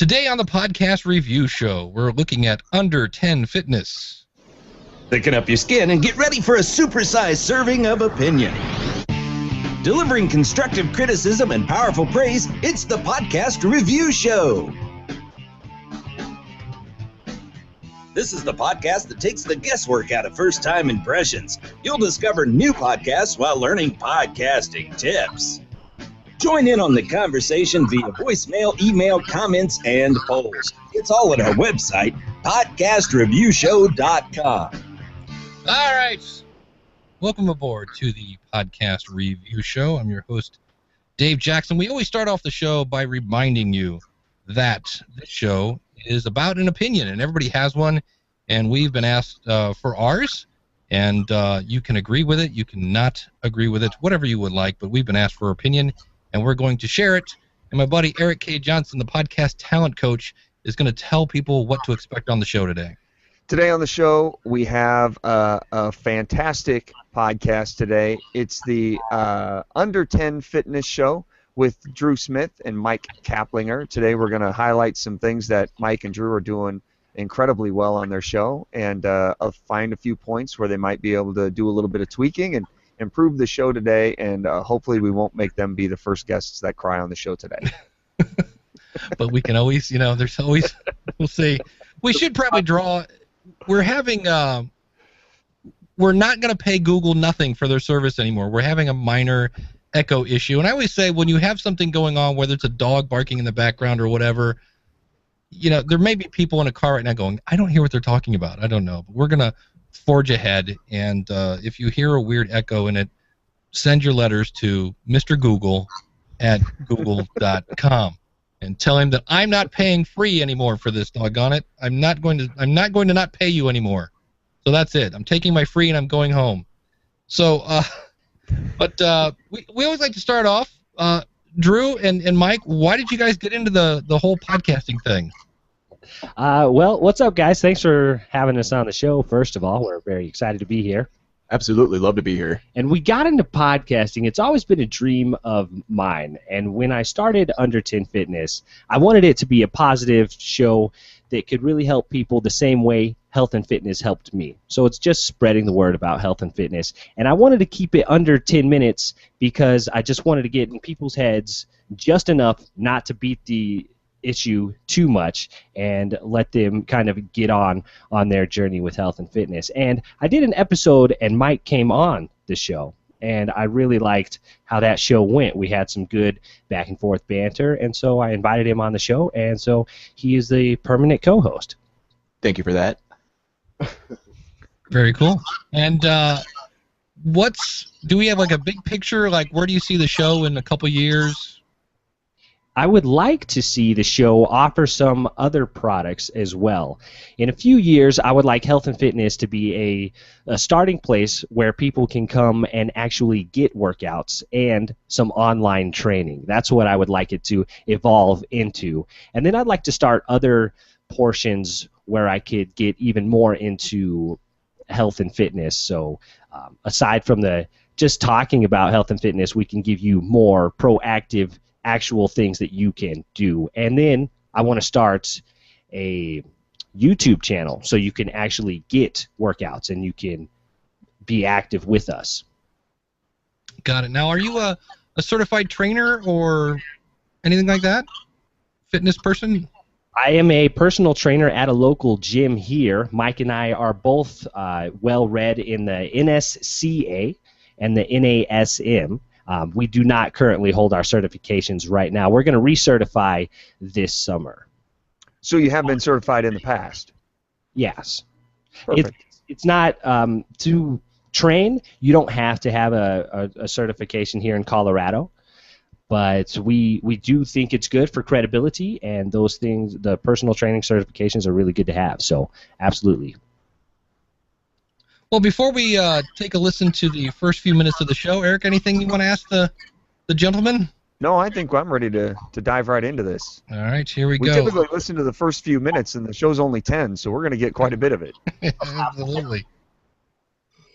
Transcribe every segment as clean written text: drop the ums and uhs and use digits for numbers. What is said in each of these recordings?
Today on the podcast review show, we're looking at Under 10 Fitness. Thicken up your skin and get ready for a supersized serving of opinion. Delivering constructive criticism and powerful praise, it's the podcast review show. This is the podcast that takes the guesswork out of first-time impressions. You'll discover new podcasts while learning podcasting tips. Join in on the conversation via voicemail, email, comments, and polls. It's all at our website, podcastreviewshow.com. All right. Welcome aboard to the podcast review show. I'm your host, Dave Jackson. We always start off the show by reminding you that this show is about an opinion, and everybody has one, and we've been asked for ours, and you can agree with it, you can not agree with it, whatever you would like, but we've been asked for opinion, and we're going to share it. And my buddy Eric K. Johnson, the podcast talent coach, is going to tell people what to expect on the show today. Today on the show, we have a fantastic podcast today. It's the Under 10 Fitness Show with Drew Smith and Mike Kaplinger. Today we're going to highlight some things that Mike and Drew are doing incredibly well on their show, and find a few points where they might be able to do a little bit of tweaking and improve the show today, and hopefully we won't make them be the first guests that cry on the show today. But we can always, there's always, we'll see. We should probably draw, we're having, we're not going to pay Google nothing for their service anymore. We're having a minor echo issue, and I always say when you have something going on, whether it's a dog barking in the background or whatever, there may be people in a car right now going, I don't hear what they're talking about. I don't know. But we're going to forge ahead, and if you hear a weird echo in it, send your letters to Mr. Google at google.com and tell him that I'm not paying free anymore for this, doggone it. I'm not going to not pay you anymore. So that's it. I'm taking my free and I'm going home. So but we always like to start off, Drew and Mike, why did you guys get into the whole podcasting thing? Well, what's up, guys? Thanks for having us on the show, first of all. We're very excited to be here. Absolutely. Love to be here. And we got into podcasting. It's always been a dream of mine. And when I started Under 10 Fitness, I wanted it to be a positive show that could really help people the same way health and fitness helped me. So it's just spreading the word about health and fitness. And I wanted to keep it under 10 minutes because I just wanted to get in people's heads just enough not to beat the issue too much and let them kind of get on their journey with health and fitness. And I did an episode and Mike came on the show, and I really liked how that show went. We had some good back and forth banter, and so I invited him on the show, and so he is the permanent co-host. Thank you for that. Very cool. And do we have like a big picture, like where do you see the show in a couple years? I would like to see the show offer some other products as well. In a few years, I would like health and fitness to be a starting place where people can come and actually get workouts and some online training. That's what I would like it to evolve into. And then I'd like to start other portions where I could get even more into health and fitness. So aside from just talking about health and fitness, we can give you more proactive actual things that you can do. And then I want to start a YouTube channel so you can actually get workouts and you can be active with us. Got it. Now, are you a certified trainer or anything like that? Fitness person? I am a personal trainer at a local gym here. Mike and I are both well-read in the NSCA and the NASM. We do not currently hold our certifications right now. We're going to recertify this summer. So you have been certified in the past? Yes. Perfect. It's not to train. You don't have to have a certification here in Colorado, but we do think it's good for credibility, and those things, the personal training certifications, are really good to have. So absolutely. Well, before we take a listen to the first few minutes of the show, Eric, anything you want to ask the gentleman? No, I think I'm ready to dive right into this. All right, here we We go. typically listen to the first few minutes, and the show's only 10, so we're going to get quite a bit of it. Absolutely.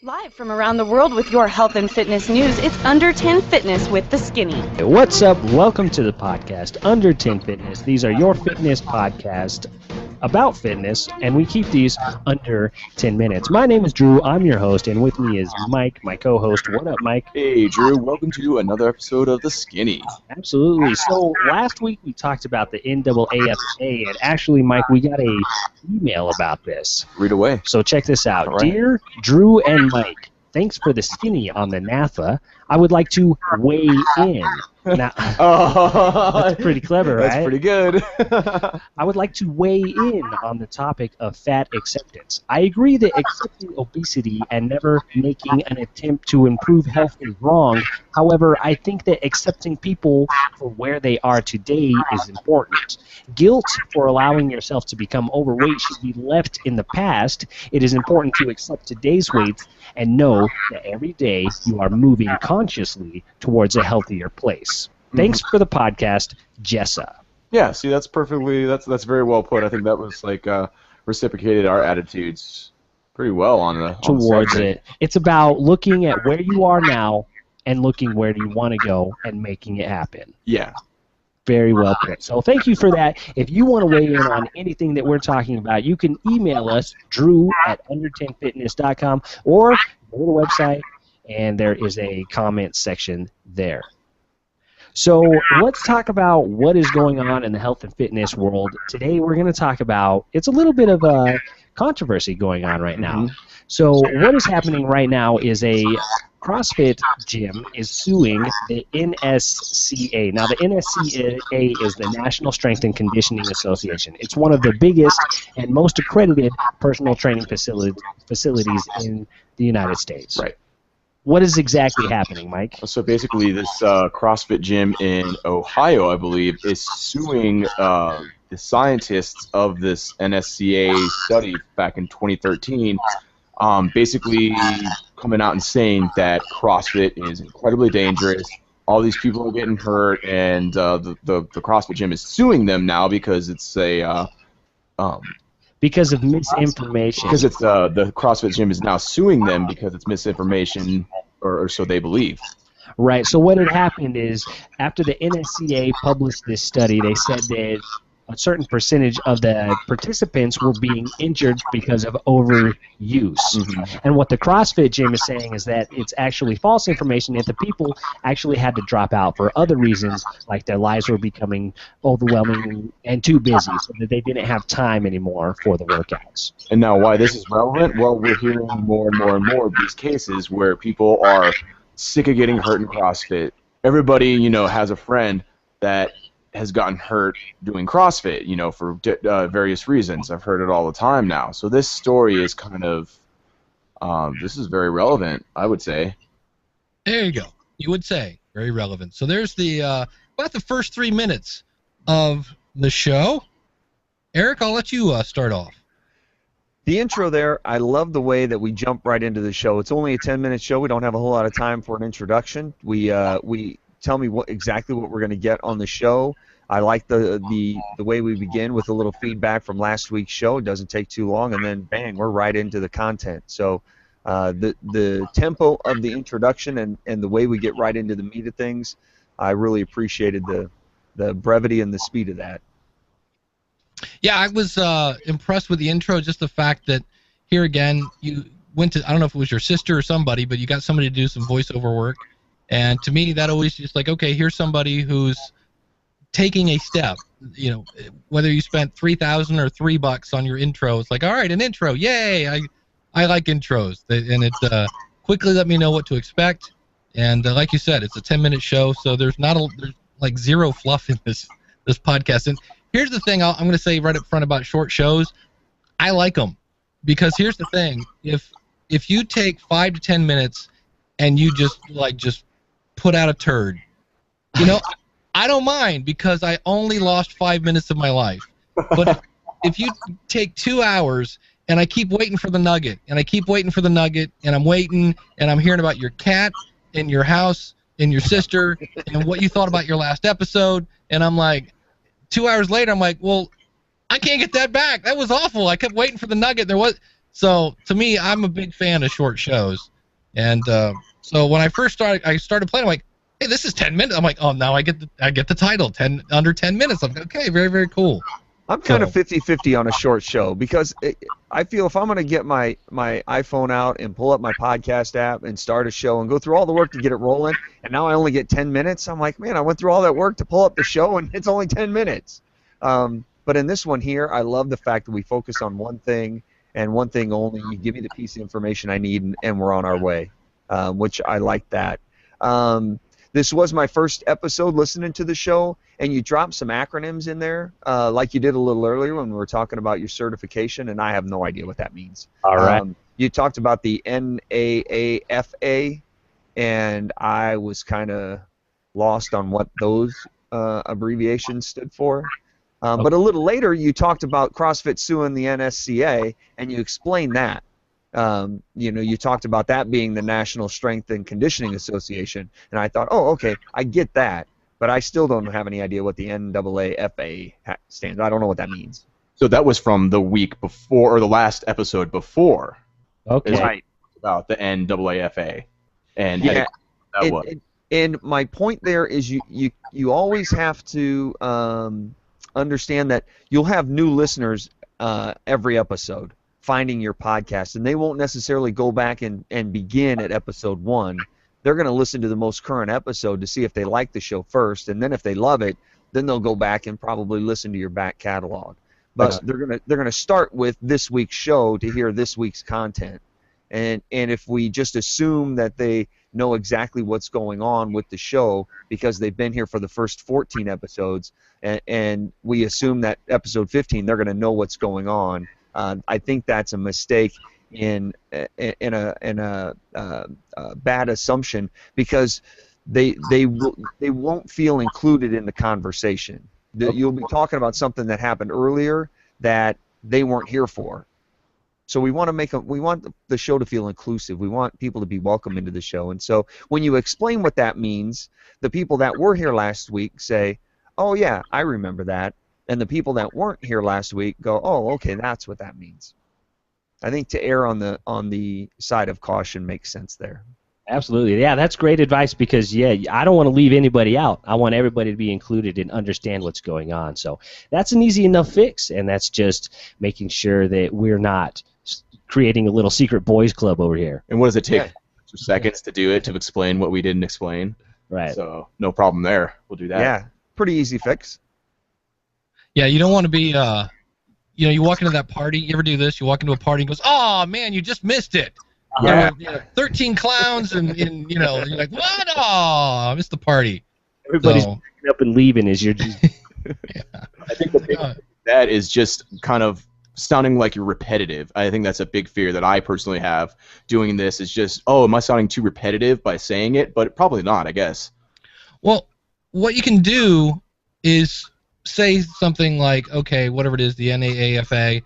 Live from around the world with your health and fitness news, it's Under 10 Fitness with The Skinny. What's up? Welcome to the podcast, Under 10 Fitness. These are your fitness podcasts about fitness, and we keep these under 10 minutes. My name is Drew. I'm your host, and with me is Mike, my co-host. What up, Mike? Hey, Drew. Welcome to another episode of The Skinny. Absolutely. So last week we talked about the NAAFA, and actually, Mike, we got a email about this. Read away. So check this out. All right. Dear Drew and Mike, thanks for the skinny on the NAFA. I would like to weigh in. Now, that's pretty clever, right? That's pretty good. I would like to weigh in on the topic of fat acceptance. I agree that accepting obesity and never making an attempt to improve health is wrong. However, I think that accepting people for where they are today is important. Guilt for allowing yourself to become overweight should be left in the past. It is important to accept today's weight and know that every day you are moving consciously towards a healthier place. Thanks for the podcast, Jessa. Yeah, see, that's very well put. I think that was reciprocated our attitudes pretty well on the towards subject. it. It's about looking at where you are now and looking where you want to go and making it happen. Yeah. Very well put. So thank you for that. If you want to weigh in on anything that we're talking about, you can email us, drew@under10fitness.com, or go to the website, and there is a comment section there. So let's talk about what is going on in the health and fitness world. Today we're going to talk about, it's a little bit of a controversy going on right now. So what is happening right now is a CrossFit gym is suing the NSCA. Now, the NSCA is the National Strength and Conditioning Association. It's one of the biggest and most accredited personal training facilities in the United States. Right. What is exactly happening, Mike? So basically, this CrossFit gym in Ohio, I believe, is suing the scientists of this NSCA study back in 2013, basically coming out and saying that CrossFit is incredibly dangerous. All these people are getting hurt, and the CrossFit gym is suing them now because it's because of misinformation. Because it's the CrossFit gym is now suing them because it's misinformation, or so they believe. Right. So what had happened is after the NSCA published this study, they said that a certain percentage of the participants were being injured because of overuse. And what the CrossFit gym is saying is that it's actually false information, that the people actually had to drop out for other reasons, like their lives were becoming overwhelming and too busy, so that they didn't have time anymore for the workouts. And now why this is relevant? Well, we're hearing more and more and more of these cases where people are sick of getting hurt in CrossFit. Everybody, has a friend that has gotten hurt doing CrossFit, for various reasons. I've heard it all the time now. So this story is kind of, this is very relevant, I would say. There you go. You would say very relevant. So there's the about the first 3 minutes of the show. Eric, I'll let you start off. The intro there, I love the way that we jump right into the show. It's only a 10-minute show. We don't have a whole lot of time for an introduction. We tell me exactly what we're going to get on the show. I like the way we begin with a little feedback from last week's show. It doesn't take too long, and then bang, we're right into the content. So the tempo of the introduction and the way we get right into the meat of things, I really appreciated the brevity and the speed of that. Yeah, I was impressed with the intro, just the fact that here again you went to, I don't know if it was your sister or somebody, but you got somebody to do some voiceover work. And to me, that always just like, okay, here's somebody who's taking a step. Whether you spent $3,000 or $3 on your intro, it's like, all right, an intro, yay! I like intros, and it quickly let me know what to expect. And like you said, it's a 10-minute show, so there's like zero fluff in this podcast. And here's the thing I'm going to say right up front about short shows. I like them because here's the thing: if you take 5 to 10 minutes and you just put out a turd, I don't mind because I only lost 5 minutes of my life. But if you take 2 hours and I keep waiting for the nugget, and I keep waiting for the nugget, and I'm waiting, and I'm hearing about your cat and your house and your sister and what you thought about your last episode, and I'm like, 2 hours later, I'm like, well, I can't get that back. That was awful. I kept waiting for the nugget. So to me, I'm a big fan of short shows, and so when I first started playing, I'm like, hey, this is 10 minutes. I'm like, oh, now I get the title, under 10 minutes. I'm like, okay, very, very cool. I'm kind of 50-50 on a short show because I feel if I'm going to get my iPhone out and pull up my podcast app and start a show and go through all the work to get it rolling, and now I only get 10 minutes, I'm like, man, I went through all that work to pull up the show, and it's only 10 minutes. But in this one here, I love the fact that we focus on one thing and one thing only. You give me the piece of information I need, and we're on our way, which I like that. This was my first episode listening to the show, and you dropped some acronyms in there, like you did a little earlier when we were talking about your certification, and I have no idea what that means. All right. You talked about the NAAFA, and I was kind of lost on what those abbreviations stood for. But a little later, you talked about CrossFit suing the NSCA, and you explained that. You talked about that being the National Strength and Conditioning Association, and I thought, oh, okay, I get that, but I still don't have any idea what the NAAFA stands. I don't know what that means. So that was from the week before, or the last episode before. Okay. Right. About the NAAFA, and Yeah. that was. And my point there is you always have to understand that you'll have new listeners every episode finding your podcast, and they won't necessarily go back and begin at episode 1. They're going to listen to the most current episode to see if they like the show first, and then if they love it, then they'll go back and probably listen to your back catalog. But they're gonna start with this week's show to hear this week's content, and if we just assume that they know exactly what's going on with the show because they've been here for the first 14 episodes, and we assume that episode 15 they're going to know what's going on. I think that's a mistake in a bad assumption because they won't feel included in the conversation. You'll be talking about something that happened earlier that they weren't here for. So we want the show to feel inclusive. We want people to be welcome into the show. And so when you explain what that means, the people that were here last week say, "Oh yeah, I remember that." And the people that weren't here last week go, "Oh, okay, that's what that means." I think to err on the side of caution makes sense there. Absolutely. Yeah, that's great advice because, I don't want to leave anybody out. I want everybody to be included and understand what's going on. So that's an easy enough fix, and that's just making sure that we're not creating a little secret boys club over here. And what does it take? 2 seconds to do it, to explain what we didn't explain. Right. So no problem there. We'll do that. Yeah, pretty easy fix. Yeah, you don't want to be, you walk into that party. You ever do this? You walk into a party and goes, "Oh man, you just missed it." Yeah. 13 clowns and you're like, "What? Oh, I missed the party." Everybody's picking up and leaving as you're just. Yeah. I think the big that is just kind of sounding like you're repetitive. I think that's a big fear that I personally have doing this is just, oh, am I sounding too repetitive by saying it? But probably not, I guess. Well, what you can do is say something like, okay, whatever it is, the NAAFA,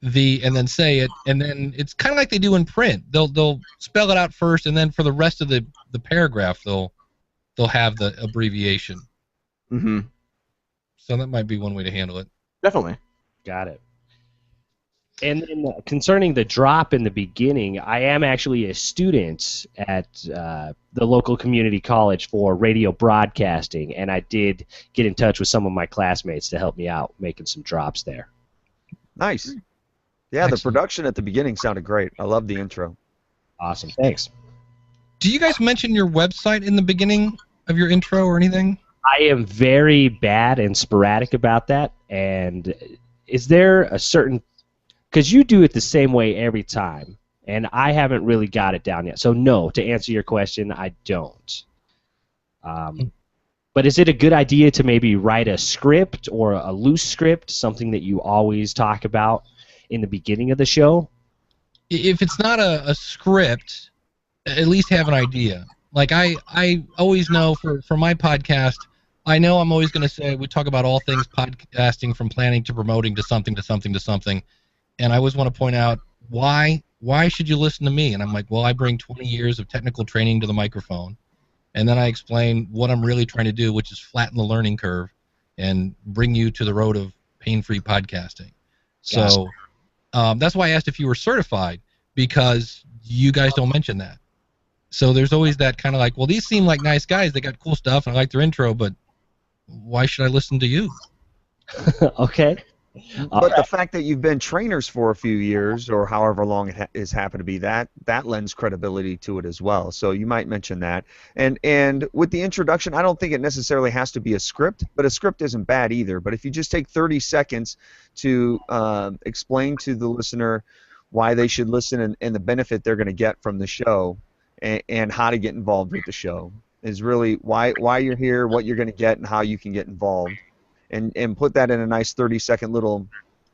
and then say it, and then it's kind of like they do in print. They'll spell it out first, and then for the rest of the paragraph, they'll have the abbreviation. Mm-hmm. So that might be one way to handle it. Definitely. Got it. And then concerning the drop in the beginning, I am actually a student at the local community college for radio broadcasting, and I did get in touch with some of my classmates to help me out making some drops there. Nice. Yeah, Excellent. The production at the beginning sounded great. I love the intro. Awesome. Thanks. Do you guys mention your website in the beginning of your intro or anything? I am very bad and sporadic about that, and is there a certain... Because you do it the same way every time, and I haven't really got it down yet. So no, to answer your question, I don't. But is it a good idea to maybe write a script or a loose script, something that you always talk about in the beginning of the show? If it's not a script, at least have an idea. Like I always know for my podcast, I know I'm always going to say we talk about all things podcasting from planning to promoting to something to something to something. And I always want to point out why should you listen to me? And I'm like, well, I bring 20 years of technical training to the microphone. And then I explain what I'm really trying to do, which is flatten the learning curve and bring you to the road of pain-free podcasting. So That's why I asked if you were certified, because you guys don't mention that. So there's always that kind of like, well, these seem like nice guys. They got cool stuff, and I like their intro, but why should I listen to you? Okay. But the fact that you've been trainers for a few years, or however long it is happened to be, that lends credibility to it as well. So you might mention that. And with the introduction, I don't think it necessarily has to be a script, but a script isn't bad either. But if you just take 30 seconds to explain to the listener why they should listen and the benefit they're going to get from the show, and how to get involved with the show, is really why you're here, what you're going to get, and how you can get involved. And put that in a nice 30-second little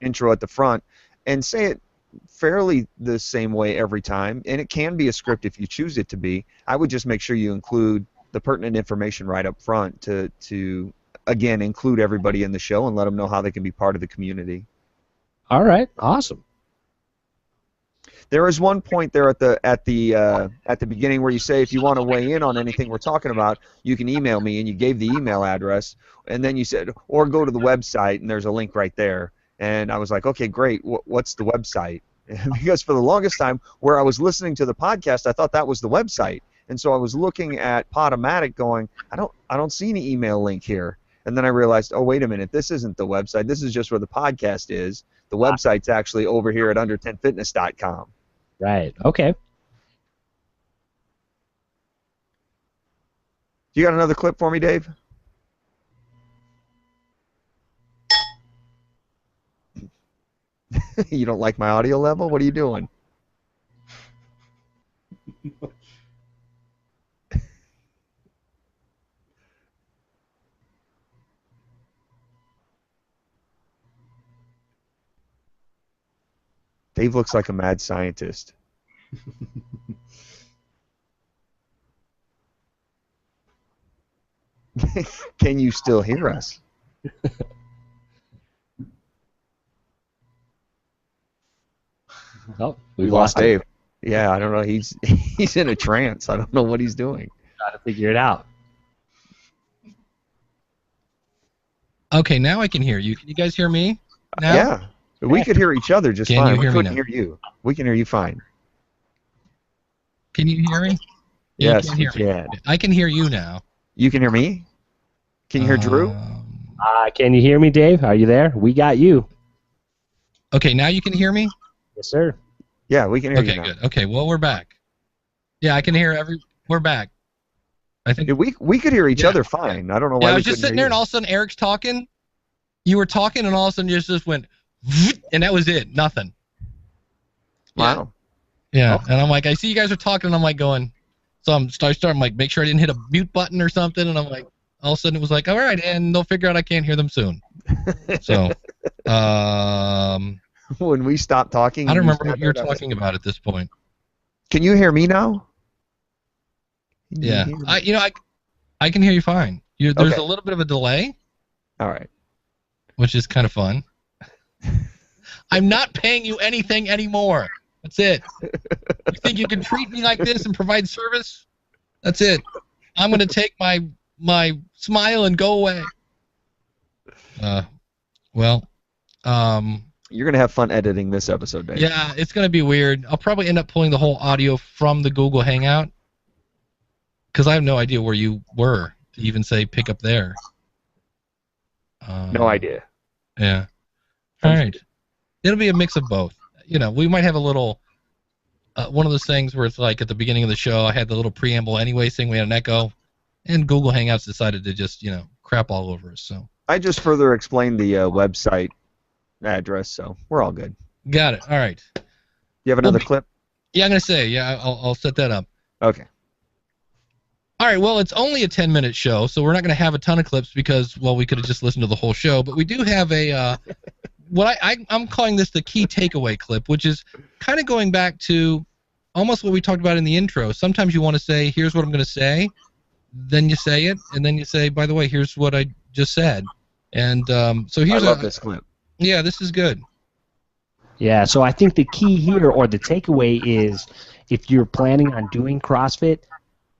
intro at the front, and say it fairly the same way every time. And it can be a script if you choose it to be. I would just make sure you include the pertinent information right up front to again, include everybody in the show and let them know how they can be part of the community. All right. Awesome. There is one point there at the beginning where you say if you want to weigh in on anything we're talking about, you can email me, and you gave the email address, and then you said, or go to the website, and there's a link right there. And I was like, okay, great. What's the website? Because for the longest time, where I was listening to the podcast, I thought that was the website, and so I was looking at Podomatic, going, I don't see any email link here. And then I realized, oh, wait a minute, this isn't the website. This is just where the podcast is. The website's actually over here at under10fitness.com. Right. Okay. You got another clip for me, Dave? You don't like my audio level? What are you doing? Dave looks like a mad scientist. Can you still hear us? Oh, we lost Dave. Yeah, I don't know. He's in a trance. I don't know what he's doing. Got to figure it out. Okay, now I can hear you. Can you guys hear me? Now? Yeah. We could hear each other just Can fine. you hear We me couldn't now? hear you. We can hear you fine. Can you hear me? Yes, can't we hear can. me. I can hear you now. You can hear me? Can you hear Drew? Can you hear me, Dave? Are you there? We got you. Okay, now you can hear me? Yes, sir. Yeah, we can hear you Okay, now. good. Okay, well, we're back. Yeah, I can hear we're back. I think. Yeah, we could hear each other fine. I don't know why. Yeah, I we was just couldn't sitting hear there, and all of a sudden Eric's talking. You were talking, and all of a sudden you just went, and that was it. Nothing. you. Wow. Yeah, and I'm like, I see you guys are talking, and I'm like going, so I'm starting like, make sure I didn't hit a mute button or something, and I'm like, all of a sudden it was like, all right, and they'll figure out I can't hear them soon. So, When we stopped talking, I don't you remember what sat you were there, talking about at this point. Can you hear me now? Can you Yeah, hear me? I can hear you fine. There's Okay. a little bit of a delay, All right. which is kind of fun. I'm not paying you anything anymore. That's it. You think you can treat me like this and provide service? That's it. I'm going to take my smile and go away. Well, You're gonna have fun editing this episode, Dave. yeah, it's going to be weird. I'll probably end up pulling the whole audio from the Google Hangout because I have no idea where you were to even say pick up there. No idea. Yeah. All right. It'll be a mix of both. You know, we might have a little one of those things where it's like at the beginning of the show, I had the little preamble anyway saying we had an echo, and Google Hangouts decided to just, crap all over us. So I just further explained the website address, so we're all good. got it. All right. You have another clip? Yeah, I'm going to say, yeah, I'll set that up. Okay. All right, well, it's only a 10-minute show, so we're not going to have a ton of clips because, well, we could have just listened to the whole show, but we do have a what I'm calling this the key takeaway clip, which is kind of going back to almost what we talked about in the intro. Sometimes you want to say, here's what I'm going to say, then you say it, and then you say, by the way, here's what I just said. And so here's I love this clip. Yeah, this is good. Yeah, so I think the key here, or the takeaway, is if you're planning on doing CrossFit,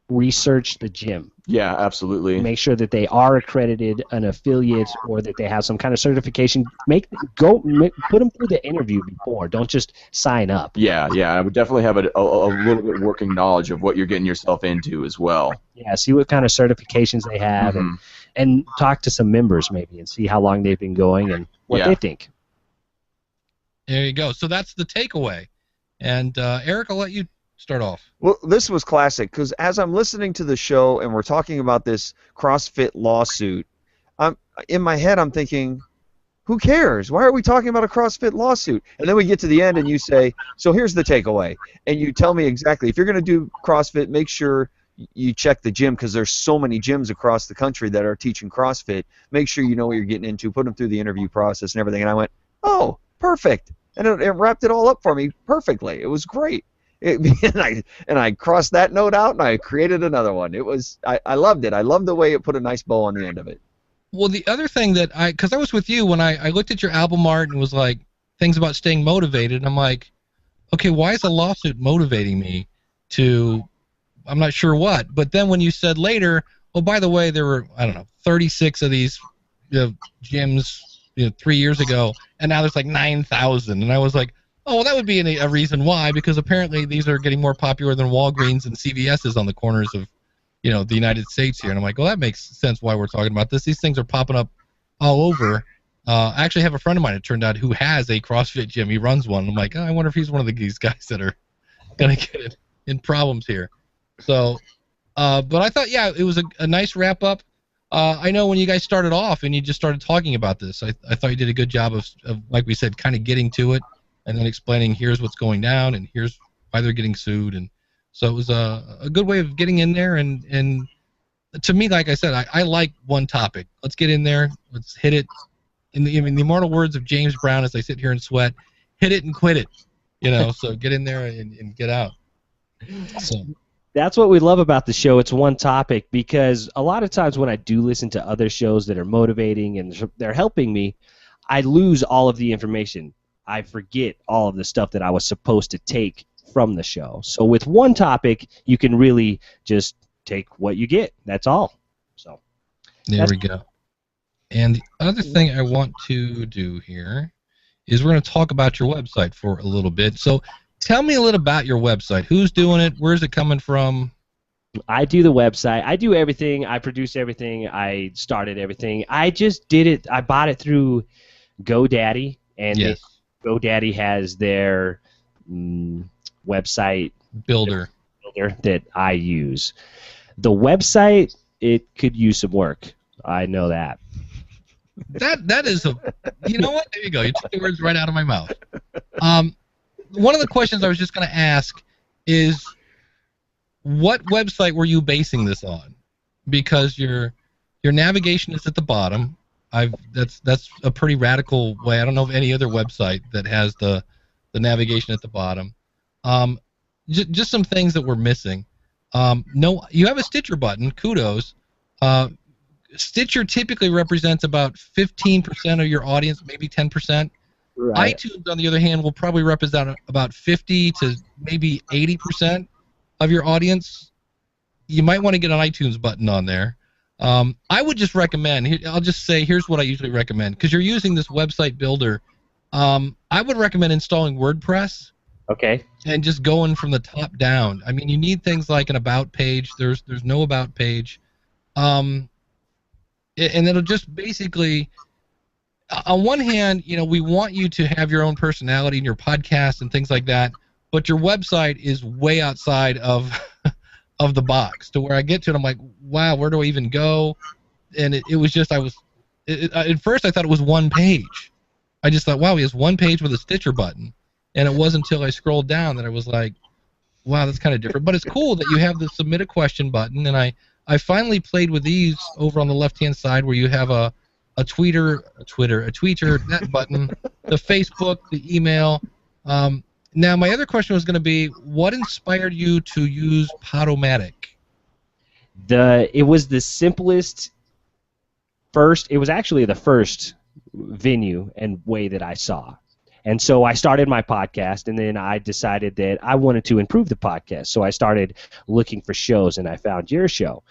research the gym. Yeah, absolutely. Make sure that they are accredited, an affiliate, or that they have some kind of certification. Put them through the interview before. Don't just sign up. Yeah, I would definitely have a little bit working knowledge of what you're getting yourself into as well. Yeah, see what kind of certifications they have, and talk to some members maybe and see how long they've been going and what they think. There you go. So that's the takeaway. And Eric, I'll let you start off. Well, this was classic because as I'm listening to the show and we're talking about this CrossFit lawsuit, in my head I'm thinking, who cares? Why are we talking about a CrossFit lawsuit? And then we get to the end and you say, so here's the takeaway. And you tell me exactly, if you're going to do CrossFit, make sure you check the gym because there's so many gyms across the country that are teaching CrossFit. Make sure you know what you're getting into. Put them through the interview process and everything. And I went, oh, perfect. And it wrapped it all up for me perfectly. It was great. And I crossed that note out and I created another one. It was I loved it. I loved the way it put a nice bow on the end of it. Well, the other thing that because I was with you when I looked at your album art and was like things about staying motivated, and I'm like, okay, why is a lawsuit motivating me to, I'm not sure what. But then when you said later, oh, by the way, there were, I don't know, 36 of these gyms 3 years ago, and now there's like 9,000, and I was like, oh, well, that would be a reason why, because apparently these are getting more popular than Walgreens and CVS's on the corners of the United States here. And I'm like, well, that makes sense why we're talking about this. These things are popping up all over. I actually have a friend of mine, it turned out, who has a CrossFit gym. He runs one. I'm like, oh, I wonder if he's one of these guys that are going to get in problems here. So, but I thought, yeah, it was a nice wrap-up. I know when you guys started off and you just started talking about this, I thought you did a good job of, like we said, kind of getting to it and then explaining here's what's going down and here's why they're getting sued. And so it was a good way of getting in there. And to me, like I said, I like one topic. Let's get in there. Let's hit it. In the immortal words of James Brown, as I sit here and sweat, hit it and quit it. So get in there and get out. So. That's what we love about the show. It's one topic, because a lot of times when I do listen to other shows that are motivating and they're helping me, I lose all of the information. I forget all of the stuff that I was supposed to take from the show. So with one topic, you can really just take what you get. That's all. So there we go. And the other thing I want to do here is we're going to talk about your website for a little bit. So tell me a little about your website. Who's doing it? Where's it coming from? I do the website. I do everything. I produce everything. I started everything. I just did it. I bought it through GoDaddy, and yes. GoDaddy has their website builder that I use. The website, it could use some work. I know that. That is you know what? There you go. You took the words right out of my mouth. One of the questions I was just going to ask is, what website were you basing this on? Because your navigation is at the bottom. That's a pretty radical way. I don't know of any other website that has the navigation at the bottom. Just some things that we're missing. No, you have a Stitcher button. Kudos. Stitcher typically represents about 15% of your audience, maybe 10%. Right. iTunes, on the other hand, will probably represent about 50 to maybe 80% of your audience. You might want to get an iTunes button on there. I would just recommend, I'll just say, here's what I usually recommend, because you're using this website builder. I would recommend installing WordPress. Okay. And just going from the top down. I mean, you need things like an about page. There's no about page. And it'll just basically, on one hand, we want you to have your own personality in your podcast and things like that, but your website is way outside of the box, to where I get to it, I'm like, wow, where do I even go? And it was just, at first I thought it was one page. I just thought, wow, he has one page with a Stitcher button. And it wasn't until I scrolled down that I was like, wow, that's kind of different. But it's cool that you have the submit a question button, and I finally played with these over on the left-hand side, where you have a tweeter, that button, the Facebook, the email. Now, my other question was going to be, what inspired you to use Podomatic? It was the simplest it was actually the first venue and way that I saw. And so I started my podcast, and then I decided that I wanted to improve the podcast. So I started looking for shows, and I found your show.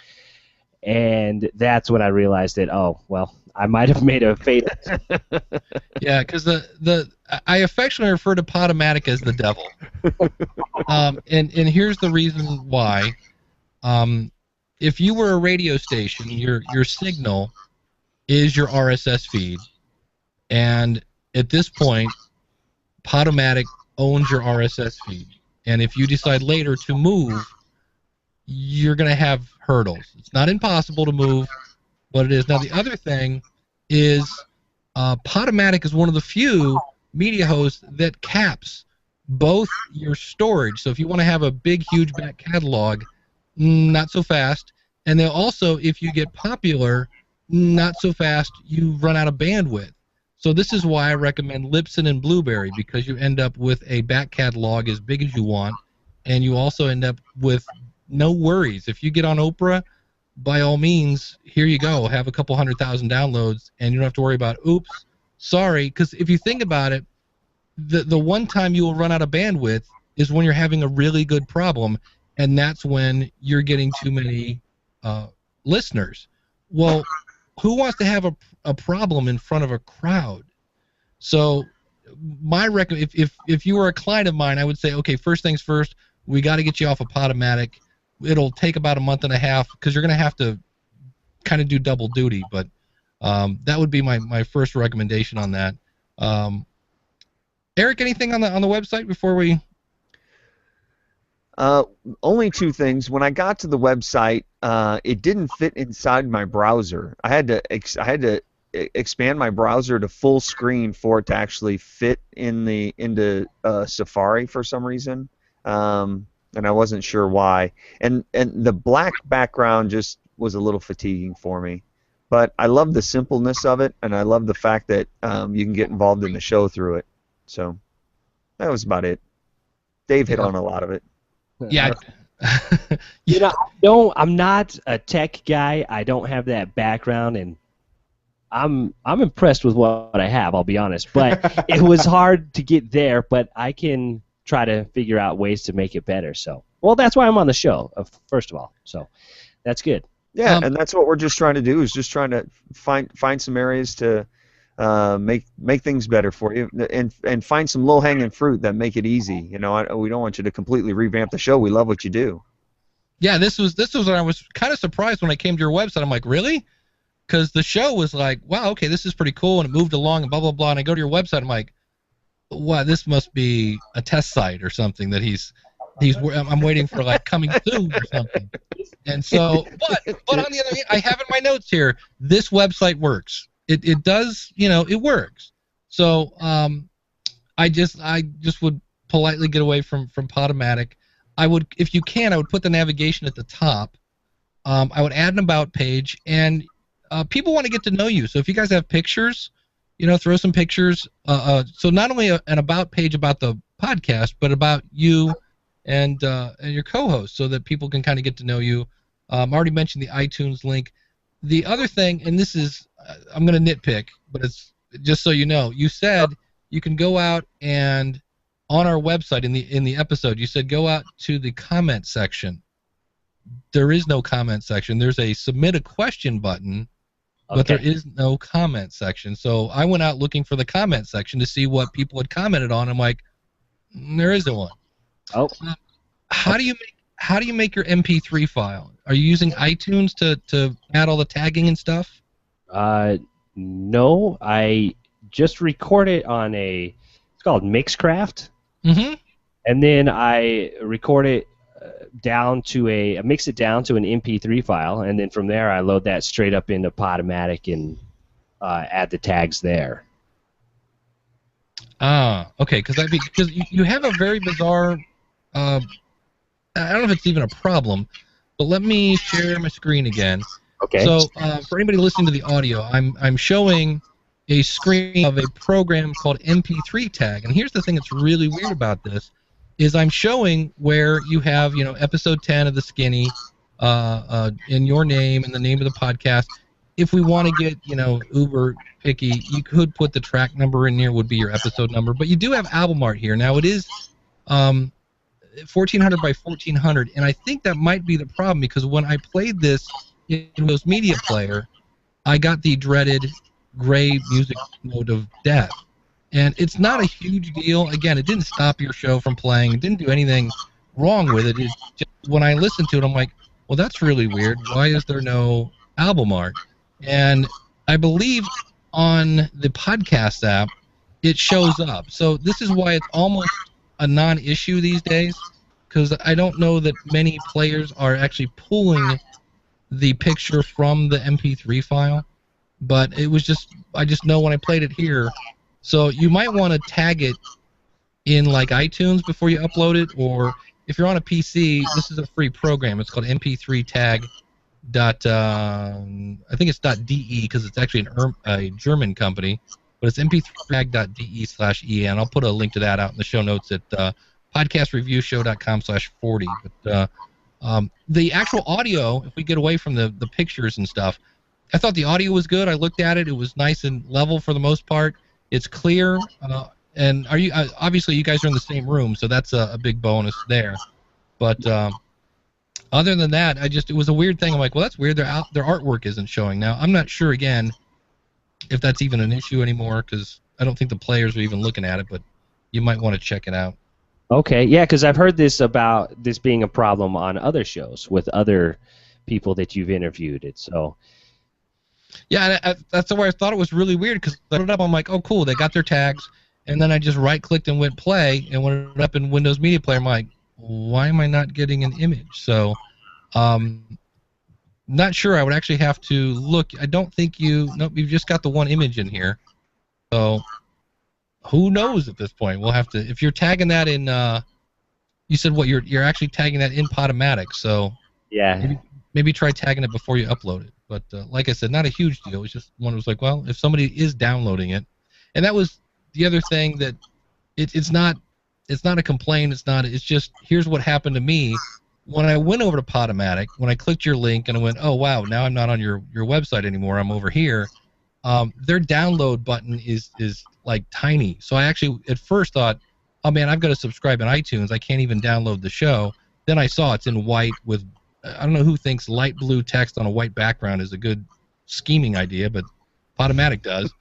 And that's when I realized that, oh, well, I might have made a fatal. Yeah, because I affectionately refer to Podomatic as the devil. And here's the reason why. If you were a radio station, your signal is your RSS feed, and at this point, Podomatic owns your RSS feed. And if you decide later to move, you're going to have hurdles. It's not impossible to move, but it is. Now, the other thing is Podomatic is one of the few media hosts that caps both your storage. So if you want to have a big, huge back catalog, not so fast. And then also, if you get popular, not so fast, you run out of bandwidth. So this is why I recommend Libsyn and Blueberry, because you end up with a back catalog as big as you want, and you also end up with no worries. If you get on Oprah, by all means, here you go. Have a couple 100,000 downloads, and you don't have to worry about, oops, sorry. Because if you think about it, the one time you will run out of bandwidth is when you're having a really good problem, and that's when you're getting too many listeners. Well, who wants to have a problem in front of a crowd? So my if you were a client of mine, I would say, okay, first things first, we got to get you off of Podomatic. It'll take about a month and a half because you're going to have to kind of do double duty, but that would be my first recommendation on that. Eric, anything on the website before we? Only two things. When I got to the website, it didn't fit inside my browser. I had to expand my browser to full screen for it to actually fit into Safari for some reason, and I wasn't sure why. And the black background just was a little fatiguing for me. But I love the simpleness of it, and I love the fact that you can get involved in the show through it. So that was about it. Dave hit on a lot of it. Yeah. I'm not a tech guy. I don't have that background, and I'm impressed with what I have, I'll be honest. But it was hard to get there, but I can try to figure out ways to make it better. So, well, that's why I'm on the show, first of all. So that's good. Yeah, and that's what we're just trying to do, is just trying to find some areas to make things better for you, and find some low-hanging fruit that make it easy. You know, we don't want you to completely revamp the show. We love what you do. Yeah, this was when I was kind of surprised when I came to your website. I'm like, really? Because the show was like, wow, okay, this is pretty cool, and it moved along and blah, blah, blah. And I go to your website, I'm like, wow, this must be a test site or something that I'm waiting for, like, coming soon or something. And so, but on the other hand, I have in my notes here, this website works. It does, it works. So I just would politely get away from Podomatic. I would, if you can, I would put the navigation at the top. I would add an about page, and people want to get to know you. So if you guys have pictures, throw some pictures. So not only an about page about the podcast, but about you and your co-host, so that people can kind of get to know you. I already mentioned the iTunes link. The other thing, and this is, I'm going to nitpick, but it's just so you know, you said you can go out and on our website in the episode, you said go out to the comment section. There is no comment section. There's a submit a question button, but there is no comment section. So I went out looking for the comment section to see what people had commented on. I'm like, there isn't one. Oh. How do you make your MP3 file? Are you using iTunes to add all the tagging and stuff? No, I just record it on it's called Mixcraft. Mm-hmm. And then I record it mix it down to an MP3 file, and then from there I load that straight up into Podomatic and add the tags there. Okay, because you have a very bizarre. I don't know if it's even a problem, but let me share my screen again. Okay. So for anybody listening to the audio, I'm showing a screen of a program called MP3 Tag, and here's the thing that's really weird about this, is I'm showing where you have episode 10 of the Skinny, in your name and the name of the podcast. If we want to get uber picky, you could put the track number in here, would be your episode number, but you do have album art here. Now it is 1400 by 1400, and I think that might be the problem, because when I played this in Windows Media Player, I got the dreaded gray music mode of death. And it's not a huge deal. Again, it didn't stop your show from playing. It didn't do anything wrong with it. It's just, when I listened to it, I'm like, well, that's really weird. Why is there no album art? And I believe on the podcast app, it shows up. So this is why it's almost a non-issue these days, because I don't know that many players are actually pulling the picture from the MP3 file. But it was just, I just know when I played it here. So you might want to tag it in like iTunes before you upload it, or if you're on a PC, this is a free program. It's called MP3 Tag. I think it's .de because it's actually a German company, but it's mp3tag.de/en. I'll put a link to that out in the show notes at podcastreviewshow.com/40. But the actual audio, if we get away from the pictures and stuff, I thought the audio was good. I looked at it; it was nice and level for the most part. It's clear, and obviously you guys are in the same room, so that's a big bonus there. But other than that, it was a weird thing. I'm like, well, that's weird. Their artwork isn't showing now. I'm not sure again if that's even an issue anymore, because I don't think the players are even looking at it. But you might want to check it out. Okay, yeah, because I've heard this about this being a problem on other shows with other people that you've interviewed. So. Yeah, that's where I thought it was really weird, because I put it up, I'm like, oh, cool, they got their tags, and then I just right-clicked and went play, and when it up in Windows Media Player, I'm like, why am I not getting an image? So, not sure. I would actually have to look. I don't think nope, you've just got the one image in here. So, who knows at this point? We'll have to, if you're tagging that in, you said what, you're actually tagging that in Podomatic, so yeah. Maybe try tagging it before you upload it. But like I said, not a huge deal. It's just one was like, well, if somebody is downloading it, and that was the other thing that it's not a complaint. It's just here's what happened to me when I went over to Podomatic. When I clicked your link and I went, oh wow, now I'm not on your website anymore. I'm over here. Their download button is like tiny. So I actually at first thought, oh man, I've got to subscribe in iTunes. I can't even download the show. Then I saw it's in white with, I don't know who thinks light blue text on a white background is a good scheming idea, but Podomatic does,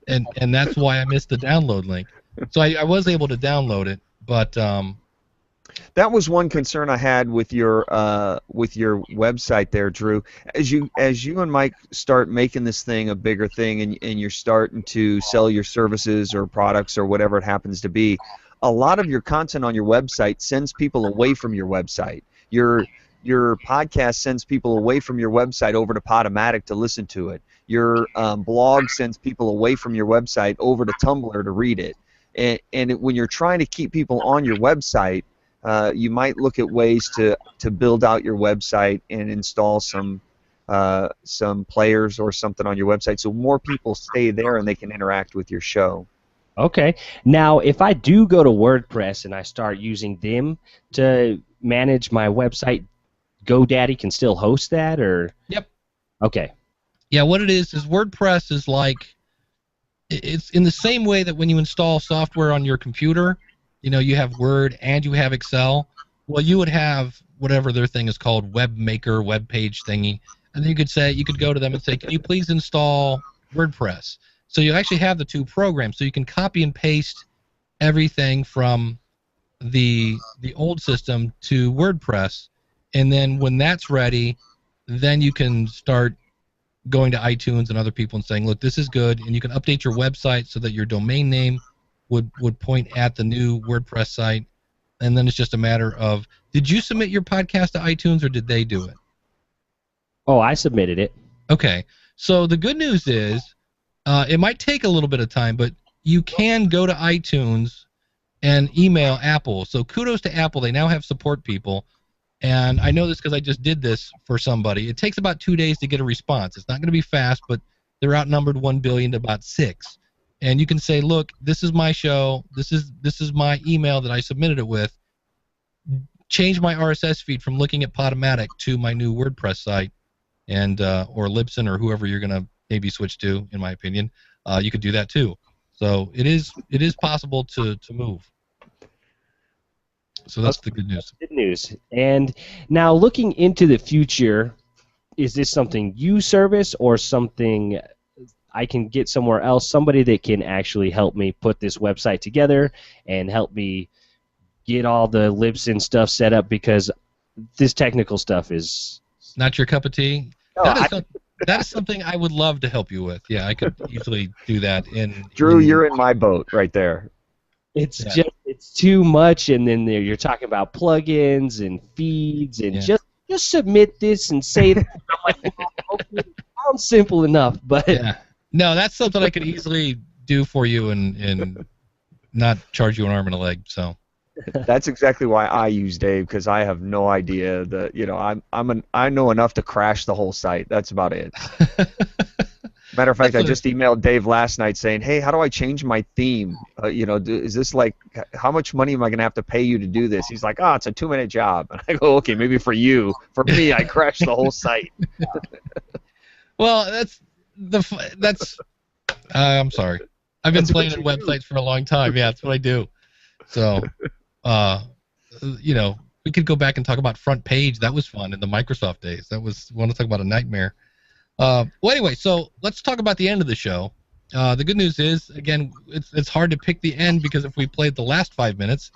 and that's why I missed the download link. So I was able to download it, but that was one concern I had with your website there, Drew. As you and Mike start making this thing a bigger thing, and you're starting to sell your services or products or whatever it happens to be, a lot of your content on your website sends people away from your website. Your podcast sends people away from your website over to Podomatic to listen to it. Your blog sends people away from your website over to Tumblr to read it. And when you're trying to keep people on your website, you might look at ways to build out your website and install some players or something on your website so more people stay there and they can interact with your show. Okay. Now, if I do go to WordPress and I start using them to manage my website, GoDaddy can still host that, or? Yep. Okay. Yeah, what it is WordPress is like, it's in the same way that when you install software on your computer, you have Word and you have Excel. Well, you would have whatever their thing is called, web maker, web page thingy, and then you could go to them and say, can you please install WordPress? So you actually have the two programs, so you can copy and paste everything from the old system to WordPress, and then when that's ready, then you can start going to iTunes and other people and saying, look, this is good, and you can update your website so that your domain name would point at the new WordPress site, and then it's just a matter of, did you submit your podcast to iTunes or did they do it? Oh, I submitted it. Okay, so the good news is it might take a little bit of time, but you can go to iTunes and email Apple. So kudos to Apple. They now have support people. And I know this because I just did this for somebody. It takes about 2 days to get a response. It's not going to be fast, but they're outnumbered 1 billion to about 6. And you can say, look, this is my show. This is my email that I submitted it with. Change my RSS feed from looking at Podomatic to my new WordPress site, and or Libsyn or whoever you're going to maybe switch to, in my opinion. You could do that too. So it is possible to move. So that's the good news. Good news. And now looking into the future, is this something you service or something I can get somewhere else? Somebody that can actually help me put this website together and help me get all the Libsyn stuff set up, because this technical stuff is Not your cup of tea? No, That is something I would love to help you with. Yeah, I could easily do that. Drew, you're in my boat right there. it's too much, and then you're talking about plugins and feeds and just submit this and say that. I'm like, well, okay, sounds simple enough, but Yeah. No, that's something I could easily do for you and not charge you an arm and a leg. So That's exactly why I use Dave, because I have no idea that I know enough to crash the whole site. That's about it. Matter of fact, I just emailed Dave last night saying, "Hey, how do I change my theme? Is this like how much money am I gonna have to pay you to do this?" He's like, "Oh, it's a 2-minute job." And I go, "Okay, maybe for you. For me, I crashed the whole site." well, I'm sorry. I've been playing in websites for a long time. Yeah, that's what I do. So, we could go back and talk about Front Page. That was fun in the Microsoft days. That was, want to talk about a nightmare. Well, anyway, so let's talk about the end of the show. The good news is, again, it's hard to pick the end, because if we played the last 5 minutes,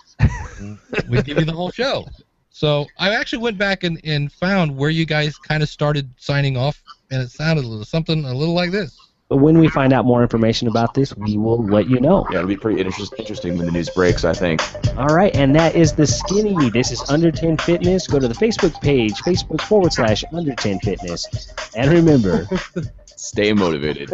we'd give you the whole show. So I actually went back and found where you guys kind of started signing off, and it sounded something a little like this. when we find out more information about this, we will let you know. Yeah, it'll be pretty interesting when the news breaks, I think. All right, and that is the Skinny. This is Under 10 Fitness. Go to the Facebook page, Facebook.com/Under 10 Fitness. And remember, stay motivated.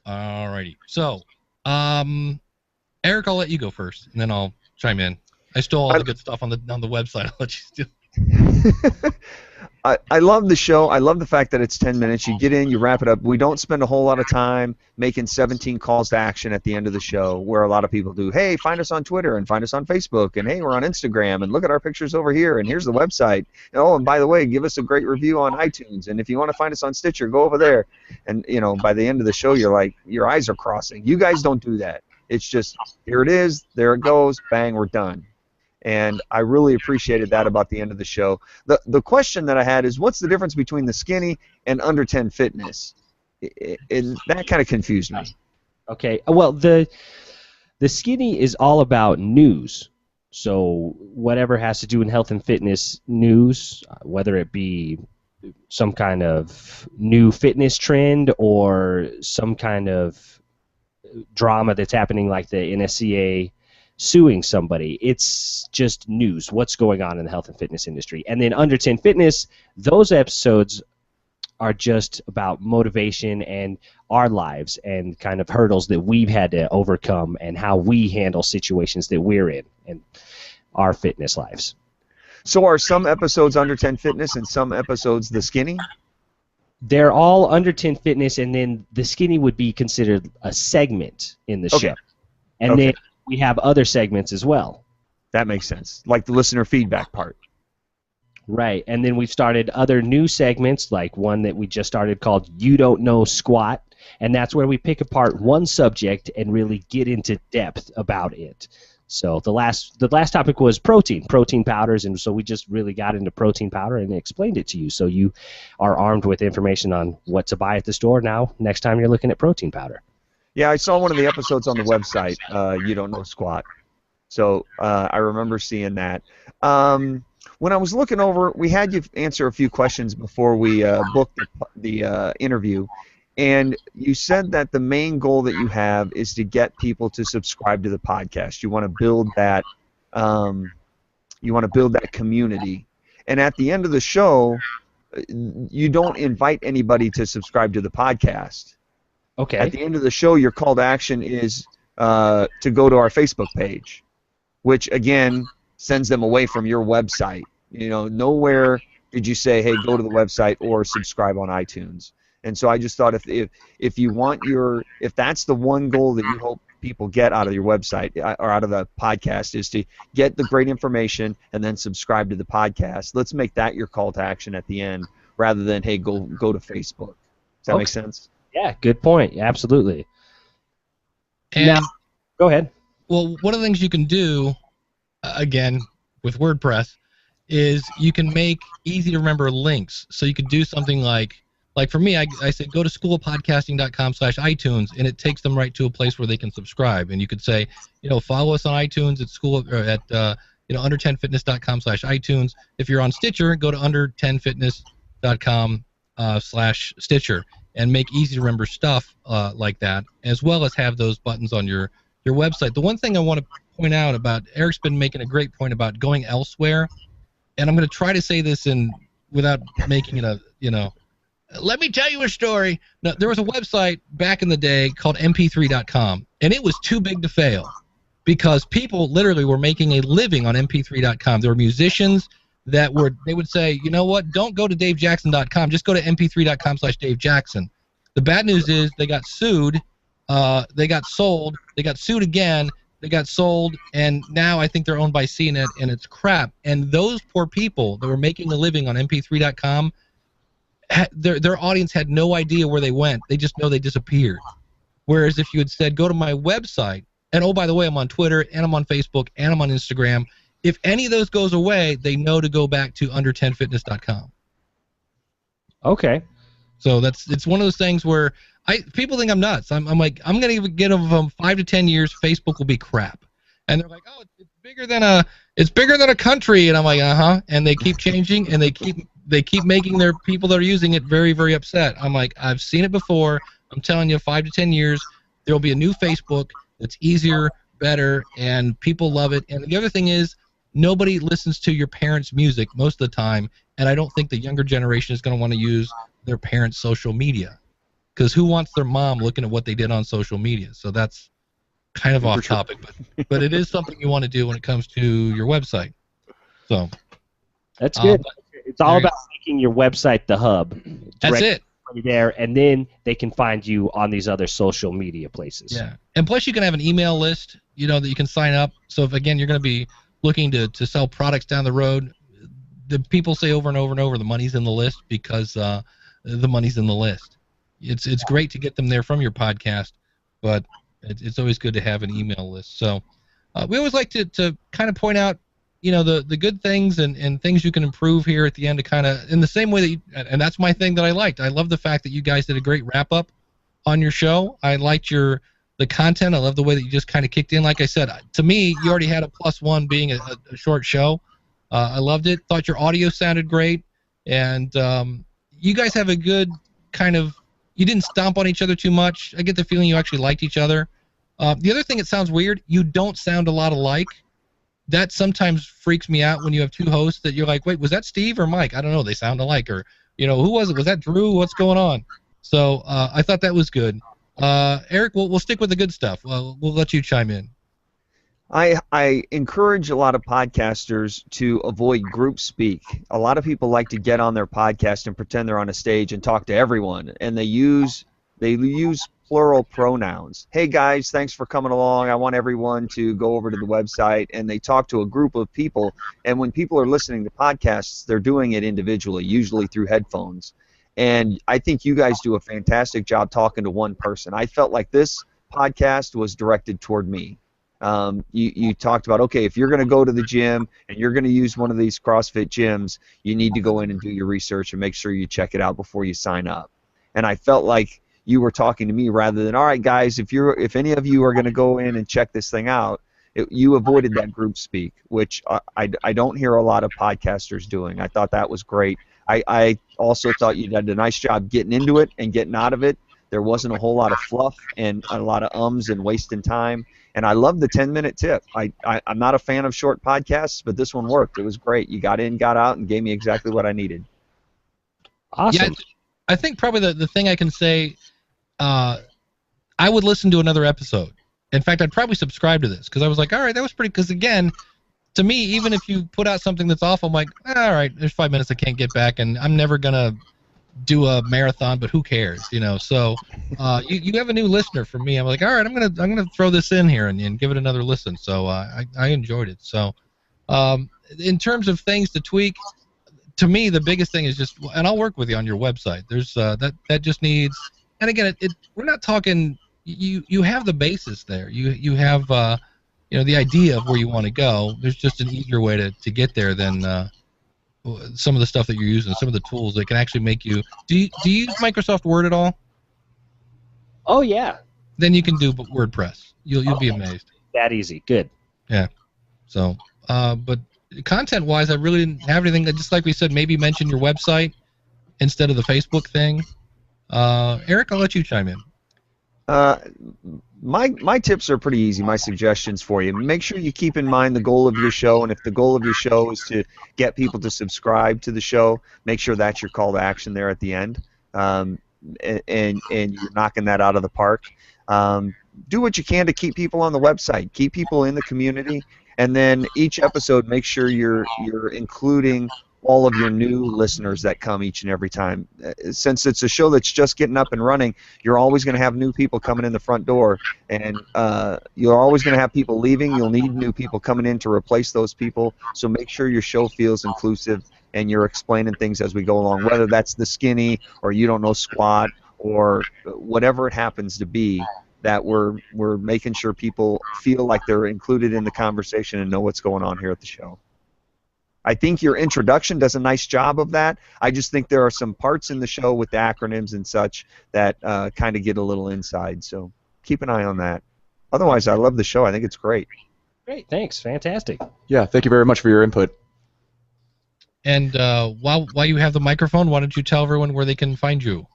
Alrighty. So, Eric, I'll let you go first, and then I'll chime in. I stole all the good stuff on the website. I'll let you do. I love the show. I love the fact that it's 10 minutes. You get in, you wrap it up. We don't spend a whole lot of time making 17 calls to action at the end of the show, where a lot of people do. Hey, find us on Twitter and find us on Facebook, and hey, we're on Instagram, and look at our pictures over here, and here's the website. Oh, and by the way, give us a great review on iTunes, and if you want to find us on Stitcher, go over there. And by the end of the show, you're like, your eyes are crossing. You guys don't do that. It's just, here it is, there it goes, bang, we're done. And I really appreciated that about the end of the show. The question that I had is, what's the difference between the Skinny and Under 10 Fitness? That kind of confused me. Okay, well, the Skinny is all about news. So whatever has to do in health and fitness news, whether it be some kind of new fitness trend or some kind of drama that's happening, like the NSCA suing somebody, it's just news, what's going on in the health and fitness industry. And then Under 10 Fitness, those episodes are just about motivation and our lives and kind of hurdles that we've had to overcome and how we handle situations that we're in our fitness lives. So are some episodes Under 10 Fitness and some episodes the Skinny? They're all Under 10 Fitness, and then the Skinny would be considered a segment in the show. And then we have other segments as well. That makes sense, like the listener feedback part. Right, and then we've started other new segments, like one that we just started called You Don't Know Squat, and that's where we pick apart one subject and really get into depth about it. So the last topic was protein powders, and so we just really got into protein powder and explained it to you, so you are armed with information on what to buy at the store now next time you're looking at protein powder. Yeah, I saw one of the episodes on the website, You Don't Know Squat. So I remember seeing that. When I was looking over, we had you answer a few questions before we booked the interview, and you said that the main goal that you have is to get people to subscribe to the podcast. You want to build that. You want to build that community, and at the end of the show, you don't invite anybody to subscribe to the podcast. Okay. At the end of the show, your call to action is to go to our Facebook page, which again sends them away from your website. Nowhere did you say, "Hey, go to the website or subscribe on iTunes." And so I just thought if you want if that's the one goal that you hope people get out of your website or out of the podcast, is to get the great information and then subscribe to the podcast. Let's make that your call to action at the end, rather than, "Hey, go to Facebook." Does that make sense? Yeah, good point. Absolutely. And now, go ahead. Well, one of the things you can do, again, with WordPress, is you can make easy to remember links. So you could do something like for me, I said go to schoolofpodcasting.com/iTunes, and it takes them right to a place where they can subscribe. And you could say, follow us on iTunes at under10fitness.com/iTunes. If you're on Stitcher, go to under10fitness.com/Stitcher and make easy to remember stuff like that, as well as have those buttons on your website. The one thing I want to point out about Eric's been making a great point about going elsewhere, and I'm going to try to say this without making it let me tell you a story. No, there was a website back in the day called mp3.com, and it was too big to fail because people literally were making a living on mp3.com. There were musicians they would say, you know what, don't go to davejackson.com, just go to mp3.com/davejackson. The bad news is they got sued, they got sold, they got sued again, they got sold, and now I think they're owned by CNET, and it's crap. And those poor people that were making a living on mp3.com, their audience had no idea where they went. They just know they disappeared. Whereas if you had said, go to my website, and oh, by the way, I'm on Twitter, and I'm on Facebook, and I'm on Instagram, if any of those goes away, they know to go back to under10fitness.com. Okay. So it's one of those things where people think I'm nuts. I'm like, I'm going to get them 5 to 10 years, Facebook will be crap. And they're like, oh, it's bigger than a country. And I'm like, uh-huh. And they keep changing, and they keep making their people that are using it very, very upset. I'm like, I've seen it before. I'm telling you, 5 to 10 years, there will be a new Facebook that's easier, better, and people love it. And the other thing is, nobody listens to your parents' music most of the time, and I don't think the younger generation is going to want to use their parents' social media, because who wants their mom looking at what they did on social media? So that's kind of off topic, but it is something you want to do when it comes to your website. So that's good. It's all about making your website the hub. That's it. There, and then they can find you on these other social media places. Yeah, and plus you can have an email list, that you can sign up. So if again you're going to be looking to sell products down the road, the people say over and over and over the money's in the list because the money's in the list. It's great to get them there from your podcast, but it's always good to have an email list. So we always like to kind of point out the good things and things you can improve here at the end, to kind of in the same way that and that's my thing that I liked. I love the fact that you guys did a great wrap up on your show. I liked the content. I love the way that you just kind of kicked in. Like I said, to me, you already had a +1 being a short show. I loved it. Thought your audio sounded great, and you guys have a good kind of. You didn't stomp on each other too much. I get the feeling you actually liked each other. The other thing that sounds weird, you don't sound a lot alike. That sometimes freaks me out when you have two hosts that you're like, wait, was that Steve or Mike? I don't know. They sound alike. Or, who was it? Was that Drew? What's going on? So I thought that was good. Eric, we'll stick with the good stuff. We'll let you chime in. I encourage a lot of podcasters to avoid group speak. A lot of people like to get on their podcast and pretend they're on a stage and talk to everyone, and they use plural pronouns. Hey guys, thanks for coming along. I want everyone to go over to the website, and they talk to a group of people, and when people are listening to podcasts, they're doing it individually, usually through headphones. And I think you guys do a fantastic job talking to one person. I felt like this podcast was directed toward me. You talked about, okay, if you're going to go to the gym and you're going to use one of these CrossFit gyms, you need to go in and do your research and make sure you check it out before you sign up. And I felt like you were talking to me rather than, all right, guys, if any of you are going to go in and check this thing out, you avoided that group speak, which I don't hear a lot of podcasters doing. I thought that was great. I also thought you did a nice job getting into it and getting out of it. There wasn't a whole lot of fluff and a lot of ums and wasting time. And I love the 10-minute tip. I'm not a fan of short podcasts, but this one worked. It was great. You got in, got out, and gave me exactly what I needed. Awesome. Yeah, I think probably the thing I can say, I would listen to another episode. In fact, I'd probably subscribe to this because I was like, all right, that was pretty. Because again, to me, even if you put out something that's awful, I'm like, all right, there's 5 minutes I can't get back, and I'm never gonna do a marathon, but who cares, So you have a new listener for me. I'm like, all right, I'm gonna throw this in here and give it another listen. So I enjoyed it. So in terms of things to tweak, to me the biggest thing is just, and I'll work with you on your website. There's that just needs, and again, we're not talking. You have the basis there. You have the idea of where you want to go. There's just an easier way to get there than some of the stuff that you're using, some of the tools that can actually make you. Do you use Microsoft Word at all? Oh yeah, Then you can do WordPress. You'll be amazed. that easy. Good. Yeah. So, but content-wise, I really didn't have anything. Just like we said, maybe mention your website instead of the Facebook thing. Eric, I'll let you chime in. My tips are pretty easy. My suggestions for you: make sure you keep in mind the goal of your show, and if the goal of your show is to get people to subscribe to the show, make sure that's your call to action there at the end, and you're knocking that out of the park. Do what you can to keep people on the website, keep people in the community, and then each episode, make sure you're including all of your new listeners that come each and every time. Since it's a show that's just getting up and running, you're always going to have new people coming in the front door, and you're always going to have people leaving. You'll need new people coming in to replace those people, so make sure your show feels inclusive and you're explaining things as we go along, whether that's the skinny or you don't know squat or whatever it happens to be, that we're making sure people feel like they're included in the conversation and know what's going on here at the show. I think your introduction does a nice job of that. I just think there are some parts in the show with the acronyms and such that kind of get a little inside. So keep an eye on that. Otherwise, I love the show. I think it's great. Great, thanks. Fantastic. Yeah, thank you very much for your input. And while you have the microphone, why don't you tell everyone where they can find you?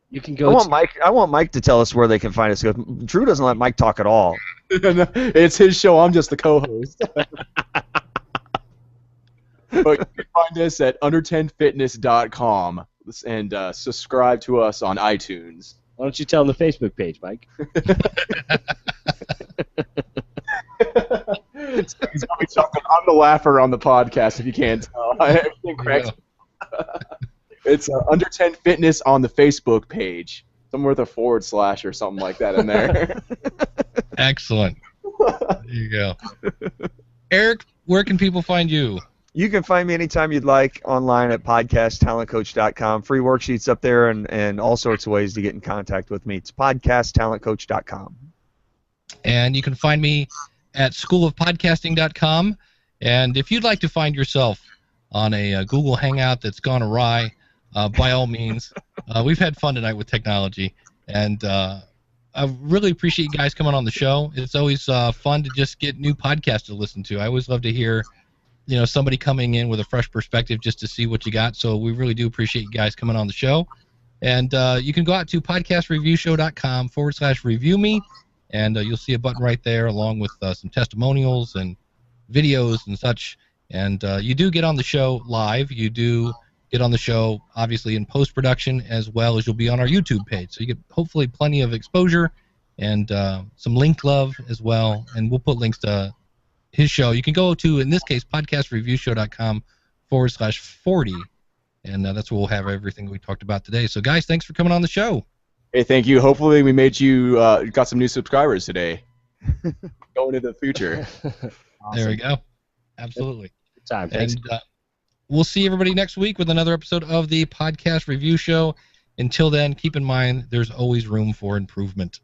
You can go. I want Mike to tell us where they can find us. Drew doesn't let Mike talk at all. It's his show. I'm just the co-host. But you can find us at under10fitness.com and subscribe to us on iTunes. Why don't you tell them the Facebook page, Mike? I'm the laugher on the podcast, if you can't tell. Everything cracks me. It's Under 10 Fitness on the Facebook page. Somewhere with a / or something like that in there. Excellent. There you go. Eric, where can people find you? You can find me anytime you'd like online at podcasttalentcoach.com. Free worksheets up there and all sorts of ways to get in contact with me. It's podcasttalentcoach.com. And you can find me at schoolofpodcasting.com. And if you'd like to find yourself on a Google Hangout that's gone awry, by all means, we've had fun tonight with technology. And I really appreciate you guys coming on the show. It's always fun to just get new podcasts to listen to. I always love to hear somebody coming in with a fresh perspective just to see what you got. So we really do appreciate you guys coming on the show. And you can go out to podcastreviewshow.com /review me, and you'll see a button right there along with some testimonials and videos and such. And you do get on the show live. You do get on the show, obviously, in post-production, as well as you'll be on our YouTube page. So you get hopefully plenty of exposure and some link love as well. And we'll put links to his show. You can go to, in this case, podcastreviewshow.com /40, and that's where we'll have everything we talked about today. So, guys, thanks for coming on the show. Hey, thank you. Hopefully we made you got some new subscribers today. Going into the future. Awesome. There we go. Absolutely. Good time. Thanks. And we'll see everybody next week with another episode of the Podcast Review Show. Until then, keep in mind there's always room for improvement.